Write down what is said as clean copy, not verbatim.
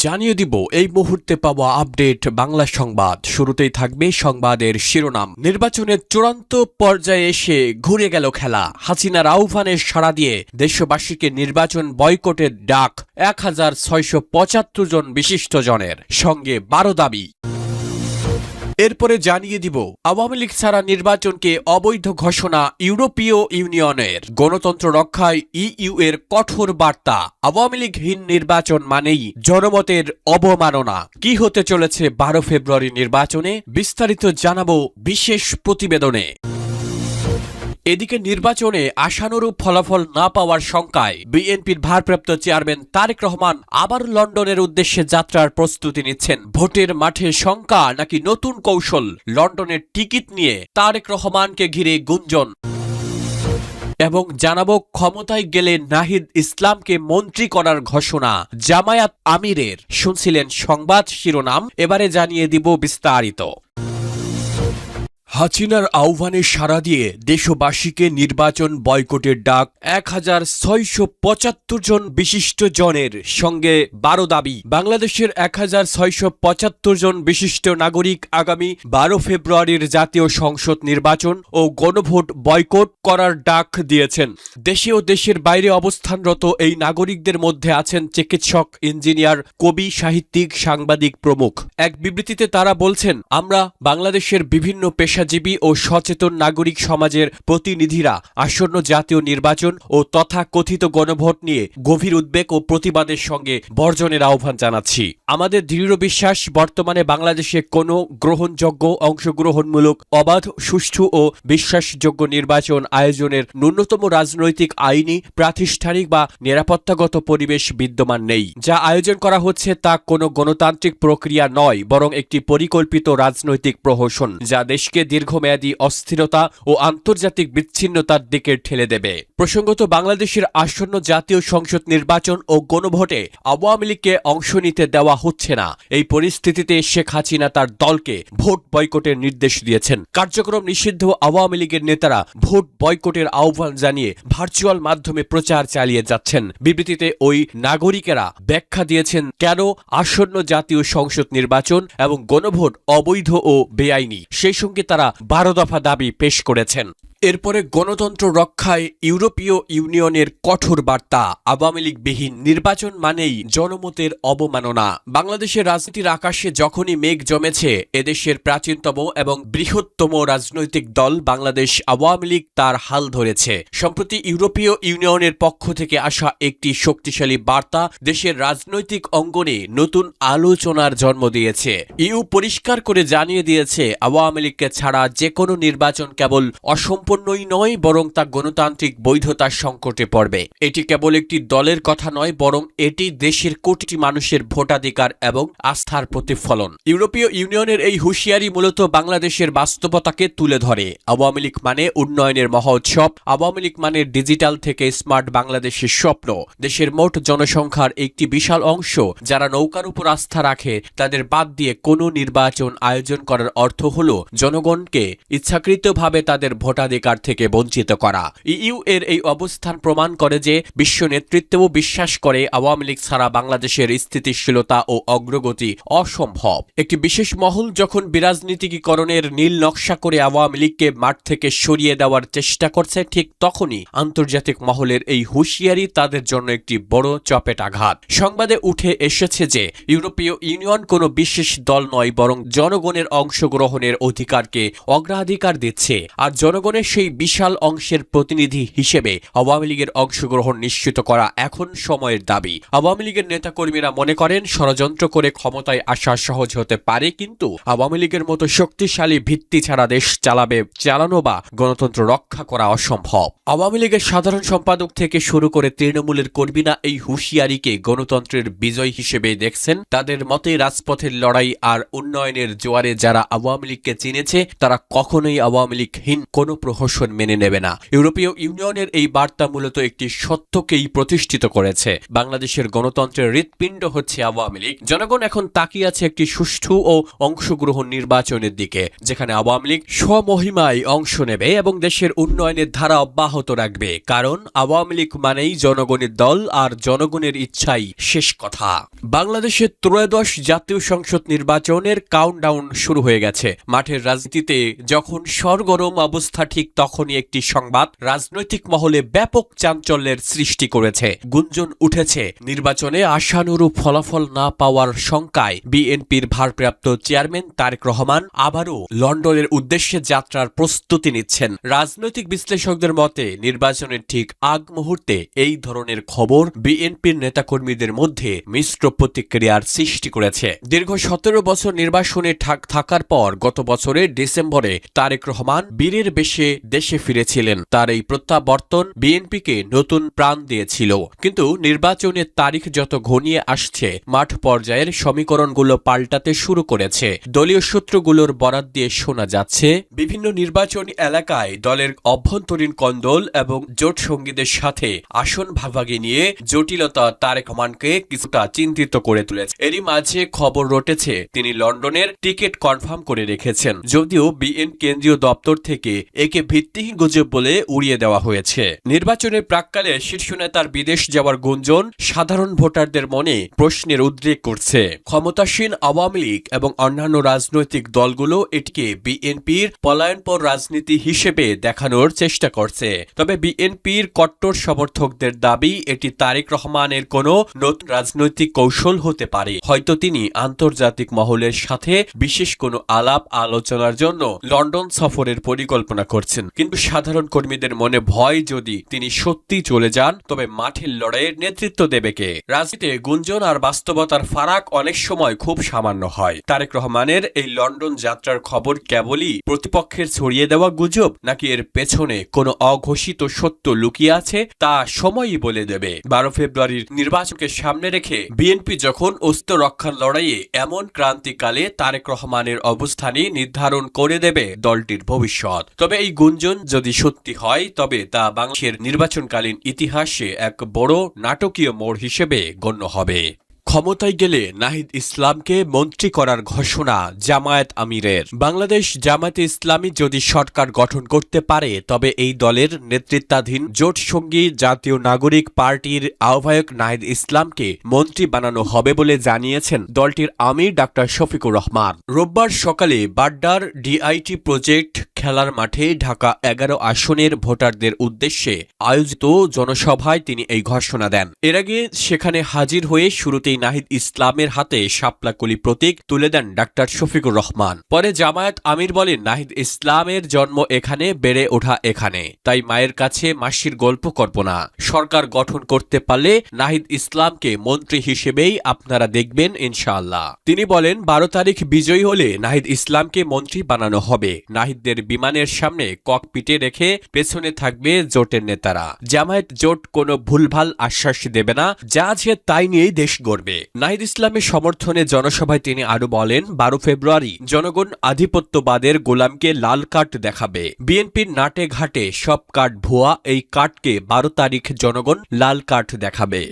জানিয়ে দিব এই মুহূর্তে পাওয়া আপডেট বাংলা সংবাদ। শুরুতেই থাকবে সংবাদের শিরোনাম। নির্বাচনের চূড়ান্ত পর্যায়ে এসে ঘুরে গেল খেলা। হাসিনার আহ্বানে সাড়া দিয়ে দেশবাসীকে নির্বাচন বয়কটের ডাক ১৬৭৫ জন বিশিষ্টজনের, সঙ্গে ১২ দাবি। এরপরে জানিয়ে দিব আওয়ামী লীগ ছাড়া নির্বাচনকে অবৈধ ঘোষণা ইউরোপীয় ইউনিয়নের। গণতন্ত্র রক্ষায় ইইউ এর কঠোর বার্তা। আওয়ামী লীগহীন নির্বাচন মানেই জনমতের অবমাননা। কি হতে চলেছে ১২ ফেব্রুয়ারি নির্বাচনে, বিস্তারিত জানাবো বিশেষ প্রতিবেদনে। এদিকে নির্বাচনে আশানুরূপ ফলাফল না পাওয়ার শঙ্কায় বিএনপির ভারপ্রাপ্ত চেয়ারম্যান তারেক রহমান আবার লন্ডনের উদ্দেশ্যে যাত্রার প্রস্তুতি নিচ্ছেন। ভোটের মাঠে শঙ্কা নাকি নতুন কৌশল? লন্ডনের টিকিট নিয়ে তারেক রহমানকে ঘিরে গুঞ্জন। এবং জানাবো ক্ষমতায় গেলে নাহিদ ইসলামকে মন্ত্রী করার ঘোষণা জামায়াত আমিরের। শুনছিলেন সংবাদ শিরোনাম, এবারে জানিয়ে দিব বিস্তারিত। হাসিনার আহ্বানে সাড়া দিয়ে দেশবাসীকে নির্বাচন বয়কটের ডাক ১৬৭৫ জন বিশিষ্ট জনের, সঙ্গে ১২ দাবি। বাংলাদেশের ১৬৭৫ জন বিশিষ্ট নাগরিক আগামী ১২ ফেব্রুয়ারির জাতীয় সংসদ নির্বাচন ও গণভোট বয়কট করার ডাক দিয়েছেন। দেশে ও দেশের বাইরে অবস্থানরত এই নাগরিকদের মধ্যে আছেন চিকিৎসক, ইঞ্জিনিয়ার, কবি, সাহিত্যিক, সাংবাদিক প্রমুখ। এক বিবৃতিতে তারা বলছেন, আমরা বাংলাদেশের বিভিন্ন পেশাজীবী ও সচেতন নাগরিক সমাজের প্রতিনিধিরা আসন্ন জাতীয় নির্বাচন ও তথাকথিত গণভোট নিয়ে গভীর উদ্বেগ ও প্রতিবাদের সঙ্গে বর্জনের আহ্বান জানাচ্ছি। আমাদের দৃঢ় বিশ্বাস, বর্তমানে বাংলাদেশে কোনো গ্রহণযোগ্য, অংশগ্রহণমূলক, অবাধ, সুষ্ঠু ও বিশ্বাসযোগ্য নির্বাচন আয়োজনের ন্যূনতম রাজনৈতিক, আইনি, প্রাতিষ্ঠানিক বা নিরাপত্তাগত পরিবেশ বিদ্যমান নেই। যা আয়োজন করা হচ্ছে তা কোনো গণতান্ত্রিক প্রক্রিয়া নয়, বরং একটি পরিকল্পিত রাজনৈতিক প্রহসন, যা দেশকে দীর্ঘমেয়াদী অস্থিরতা ও আন্তর্জাতিক বিচ্ছিন্নতার দিকে ঠেলে দেবে। প্রসঙ্গত, বাংলাদেশের আসন্ন জাতীয় সংসদ নির্বাচন ও গণভোটে আওয়ামী লীগকে অংশ নিতে দেওয়া হচ্ছে না। এই পরিস্থিতিতে শেখ হাসিনা তার দলকে ভোট বয়কটের নির্দেশ দিয়েছেন। কার্যক্রম নিষিদ্ধ আওয়ামী লীগের নেতারা ভোট বয়কটের আহ্বান জানিয়ে ভার্চুয়াল মাধ্যমে প্রচার চালিয়ে যাচ্ছেন। বিবৃতিতে ওই নাগরিকেরা ব্যাখ্যা দিয়েছেন কেন আসন্ন জাতীয় সংসদ নির্বাচন এবং গণভোট অবৈধ ও বেআইনি। সেই সঙ্গে তারা ১২ দফা দাবি পেশ করেছেন। এরপরে গণতন্ত্র রক্ষায় ইউরোপীয় ইউনিয়নের কঠোর বার্তা। আওয়ামী লীগবিহীন নির্বাচন মানেই জনমতের অবমাননা। বাংলাদেশের রাজনীতির আকাশে যখনই মেঘ জমেছে, এদেশের প্রাচীনতম এবং বৃহত্তম রাজনৈতিক দল বাংলাদেশ আওয়ামী লীগ তার হাল ধরেছে। সম্প্রতি ইউরোপীয় ইউনিয়নের পক্ষ থেকে আসা একটি শক্তিশালী বার্তা দেশের রাজনৈতিক অঙ্গনে নতুন আলোচনার জন্ম দিয়েছে। ইউ পরিষ্কার করে জানিয়ে দিয়েছে, আওয়ামী লীগকে ছাড়া যে কোনো নির্বাচন কেবল অসম্পূর্ণই নয়, বরং তা গণতান্ত্রিক বৈধতার সংকটে পড়বে। এটি কেবল একটি দলের কথা নয়, বরং এটি দেশের কোটি মানুষের ভোটাধিকার এবং আস্থার প্রতিফলন। ইউরোপীয় ইউনিয়নের এই হুঁশিয়ারি মূলত বাংলাদেশের বাস্তবতাকে তুলে ধরে। আওয়ামী লীগ মানে উন্নয়নের মহোৎসব। আওয়ামী লীগ মানে ডিজিটাল থেকে স্মার্ট বাংলাদেশের স্বপ্ন। দেশের মোট জনসংখ্যার একটি বিশাল অংশ যারা নৌকার উপর আস্থা রাখে, তাদের বাদ দিয়ে কোনো নির্বাচন আয়োজন করার অর্থ হল জনগণকে ইচ্ছাকৃতভাবে তাদের ভোটাধিকার থেকে বঞ্চিত করা। ইইউ এর এই অবস্থান প্রমাণ করে যে বিশ্ব নেতৃত্বও বিশ্বাস করে আওয়ামী লীগ ছাড়া বাংলাদেশের স্থিতিশীলতা ও অগ্রগতি অসম্ভব। একটি বিশেষ মহল যখন বিরাজনীতিকরণের নীল নকশা করে আওয়ামী লীগকে মাঠ থেকে সরিয়ে দেওয়ার চেষ্টা করছে, ঠিক তখনই আন্তর্জাতিক মহলের এই হুঁশিয়ারি তাদের জন্য একটি বড় চপেটাঘাত। সংবাদে উঠে এসেছে যে ইউরোপীয় ইউনিয়ন কোনো বিশেষ দল নয়, বরং জনগণের অংশগ্রহণের অধিকারকে অগ্রাধিকার দিচ্ছে। আর জনগণের সেই বিশাল অংশের প্রতিনিধি হিসেবে আওয়ামী লীগের অংশগ্রহণ নিশ্চিত করা এখন সময়ের দাবি। আওয়ামী লীগের নেতাকর্মীরা মনে করেন ষড়যন্ত্র করে ক্ষমতায় আসা সহজ হতে পারে, কিন্তু আওয়ামী লীগের মতো শক্তিশালী ভিত্তি ছাড়া দেশ চালানো বা গণতন্ত্র রক্ষা করা অসম্ভব। আওয়ামী লীগের সাধারণ সম্পাদক থেকে শুরু করে তৃণমূলের কর্মীরা এই হুঁশিয়ারিকে গণতন্ত্রের বিজয় হিসেবে দেখছেন। তাদের মতে রাজপথের লড়াই আর উন্নয়নের জোয়ারে যারা আওয়ামী লীগকে চিনেছে, তারা কখনোই আওয়ামী লীগহীন কোনো প্রহসন হোসেন মেনে নেবে না। ইউরোপীয় ইউনিয়নের এই বার্তা মূলত একটি সত্যকেই প্রতিষ্ঠিত করেছে। বাংলাদেশের গণতন্ত্রের হৃৎপিণ্ড হচ্ছে আওয়ামী লীগ। জনগণ এখন তাকিয়ে আছে একটি সুষ্ঠু ও অংশগ্রহণ নির্বাচনের দিকে, যেখানে আওয়ামী লীগ স্বমহিমায় অংশ নেবে এবং দেশের উন্নয়নের ধারা অব্যাহত রাখবে। কারণ আওয়ামী লীগ মানেই জনগণের দল, আর জনগণের ইচ্ছাই শেষ কথা। বাংলাদেশের ত্রয়োদশ জাতীয় সংসদ নির্বাচনের কাউন্টডাউন শুরু হয়ে গেছে। মাঠের রাজনীতিতে যখন সরগরম অবস্থা, ঠিক তখনই একটি সংবাদ রাজনৈতিক মহলে ব্যাপক চাঞ্চল্যের সৃষ্টি করেছে। গুঞ্জন উঠেছে নির্বাচনে আশানুরূপ ফলাফল না পাওয়ার শঙ্কায় বিএনপির ভারপ্রাপ্ত চেয়ারম্যান তারেক রহমান আবারও লন্ডনের উদ্দেশ্যে যাত্রার প্রস্তুতি নিচ্ছেন। রাজনৈতিক বিশ্লেষকদের মতে নির্বাচনের ঠিক আগ মুহূর্তে এই ধরনের খবর বিএনপির নেতাকর্মীদের মধ্যে মিশ্র প্রতিক্রিয়ার সৃষ্টি করেছে। দীর্ঘ 17 বছর নির্বাসনে থাকার পর গত বছরের ডিসেম্বরে তারেক রহমান বীরের বেশে দেশে ফিরেছিলেন। তার এই প্রত্যাবর্তন বিএনপিকে নতুন প্রাণ দিয়েছিল। কিন্তু নির্বাচনের তারিখ যত ঘনিয়ে আসছে, মাঠ পর্যায়ের সমীকরণগুলো পাল্টাতে শুরু করেছে। দলীয় সূত্রগুলোর বরাত দিয়ে শোনা যাচ্ছে, বিভিন্ন নির্বাচনী এলাকায় দলের অভ্যন্তরীণ কন্দল এবং জোট সঙ্গীদের সাথে আসন ভাগাভাগি নিয়ে জটিলতা তারেক রহমানকে কিছুটা চিন্তিত করে তুলেছে। এরই মাঝে খবর রটেছে তিনি লন্ডনের টিকিট কনফার্ম করে রেখেছেন, যদিও বিএনপি কেন্দ্রীয় দপ্তর থেকে একে ভিত্তিহীন গুজব বলে উড়িয়ে দেওয়া হয়েছে। নির্বাচনের প্রাক্কালে শীর্ষ নেতার বিদেশ যাওয়ার গুঞ্জন সাধারণ ভোটারদের মনে প্রশ্নের উদ্রেক করছে। ক্ষমতাসীন আওয়ামী লীগ এবং অন্যান্য রাজনৈতিক দলগুলো এটিকে বিএনপির পলায়নপর রাজনীতি হিসেবে দেখানোর চেষ্টা করছে। তবে বিএনপির কট্টর সমর্থকদের দাবি, এটি তারেক রহমানের কোনো নতুন রাজনৈতিক কৌশল হতে পারে। হয়তো তিনি আন্তর্জাতিক মহলের সাথে বিশেষ কোনো আলাপ আলোচনার জন্য লন্ডন সফরের পরিকল্পনা করছেন। কিন্তু সাধারণ কর্মীদের মনে ভয়, যদি তিনি সত্যি চলে যান তবে মাঠের লড়াইয়ের নেতৃত্ব দেবে কে? রাজনীতিতে গুঞ্জন আর বাস্তবতার ফারাক অনেক সময় খুব সামান্য হয়। তারেক রহমানের এই লন্ডন যাত্রার খবর কেবলই প্রতিপক্ষের ছড়িয়ে দেওয়া গুজব, নাকি এর পেছনে কোনো অঘোষিত সত্য লুকিয়ে আছে, তা সময়ই বলে দেবে। 12 ফেব্রুয়ারির নির্বাচনকে সামনে রেখে বিএনপি যখন অস্তিত্ব রক্ষার লড়াইয়ে এমন ক্রান্তিকালে তারেক রহমানের অবস্থানই নির্ধারণ করে দেবে দলটির ভবিষ্যৎ। তবে এই গুঞ্জন যদি সত্যি হয়, তবে তা বাংলাদেশের নির্বাচনকালীন ইতিহাসে এক বড় নাটকীয় মোড় হিসেবে গণ্য হবে। ক্ষমতায় গেলে নাহিদ ইসলামকে মন্ত্রী করার ঘোষণা জামায়াত আমিরের। বাংলাদেশ জামায়াতে ইসলামী যদি সরকার গঠন করতে পারে, তবে এই দলের নেতৃত্বাধীন জোট সঙ্গী জাতীয় নাগরিক পার্টির আহ্বায়ক নাহিদ ইসলামকে মন্ত্রী বানানো হবে বলে জানিয়েছেন দলটির আমির ডাক্তার শফিকুর রহমান। রোববার সকালে বাড্ডার ডিআইটি প্রজেক্ট খেলার মাঠে ঢাকা 11 আসনের ভোটারদের উদ্দেশ্যে আয়োজিত জনসভায় তিনি এই ঘোষণা দেন। এর আগে সেখানে হাজির হয়ে শুরুতেই নাহিদ ইসলামের হাতে শাপলাকলি প্রতীক তুলে দেন ডাক্তার শফিকুর রহমান। পরে জামায়াত আমির বলেন, নাহিদ ইসলামের জন্ম এখানে, বেড়ে ওঠা এখানে, তাই মায়ের কাছে মাসির গল্প করব না। সরকার গঠন করতে পারলে নাহিদ ইসলামকে মন্ত্রী হিসেবেই আপনারা দেখবেন ইনশাআল্লাহ। তিনি বলেন, 12 তারিখ বিজয়ী হলে নাহিদ ইসলামকে মন্ত্রী বানানো হবে। নাহিদদের বিমানের সামনে ককপিটে রেখে পেছনে থাকবে জোটের নেতারা। জামায়াত জোট কোনো ভুলভাল আশ্বাস দেবে না, যা আছে তাই নিয়েই দেশ গড়বে। নাহিদ ইসলামের সমর্থনে জনসভায় তিনি আরো বলেন, 12 ফেব্রুয়ারি জনগণ আধিপত্যবাদের গোলামকে লাল কার্ড দেখাবে। বিএনপির নাটে ঘাটে সব কার্ড ভুয়া, এই কার্ডকে 12 তারিখ জনগণ লাল কার্ড দেখাবে।